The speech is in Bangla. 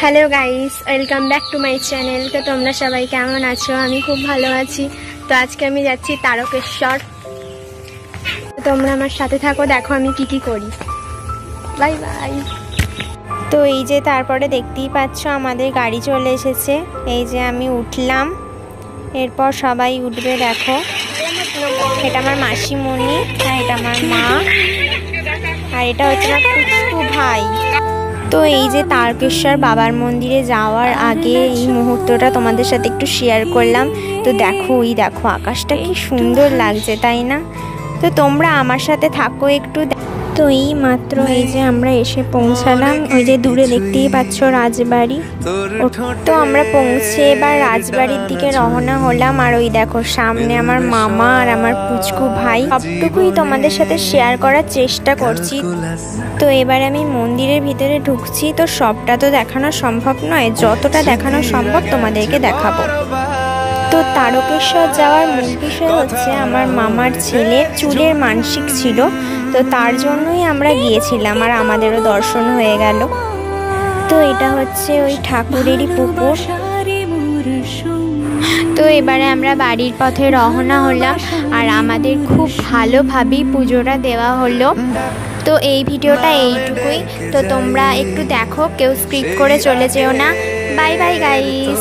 Hello guys, welcome back to my channel. তো তোমরা সবাই কেমন আছো? আমি খুব ভালো আছি। তো আজকে আমি যাচ্ছি তারকেশ্বর। তোমরা আমার সাথে থাকো, দেখো আমি কি করি। Bye bye. তো এই যে তারপরে দেখতেই পাচ্ছ আমাদের গাড়ি চলে এসেছে। এই যে আমি উঠলাম, এরপর সবাই উঠবে। দেখো, এটা আমার মাসিমণি, আর এটা আমার মা, আর এটা হচ্ছে আমার পুচকু ভাই। তো এই যে তারকেশ্বর বাবার মন্দিরে যাওয়ার আগে এই মুহূর্তটা তোমাদের সাথে একটু শেয়ার করলাম। তো দেখো, দেখো আকাশটা কি সুন্দর লাগছে, তাই না? তো তোমরা আমার সাথে থাকো একটু। তো এই মাত্র এই যে আমরা এসে পৌঁছালাম। ওই যে দূরে দেখতেই পাচ্ছ রাজবাড়ি। তো আমরা পৌঁছে এবার রাজবাড়ির দিকে রওনা হলাম। আর ওই দেখো সামনে আমার মামা আর আমার পুচকু ভাই। সবটুকুই তোমাদের সাথে শেয়ার করার চেষ্টা করছি। তো এবার আমি মন্দিরের ভিতরে ঢুকছি। তো সবটা তো দেখানো সম্ভব নয়, যতটা দেখানো সম্ভব তোমাদেরকে দেখাবো। তো তারকেশ্বর যাওয়ার মূল বিষয় হচ্ছে আমার মামার ছেলের চুলের মানসিক ছিল। তো তার জন্যই আমরা গিয়েছিলাম, আর আমাদেরও দর্শন হয়ে গেল। তো এটা হচ্ছে ওই ঠাকুরেরই পুকুর। তো এবারে আমরা বাড়ির পথে রওনা হলাম, আর আমাদের খুব ভালোভাবেই পুজোটা দেওয়া হলো। তো এই ভিডিওটা এইটুকুই। তো তোমরা একটু দেখো, কেউ স্কিপ করে চলে যেও না। Bye bye guys.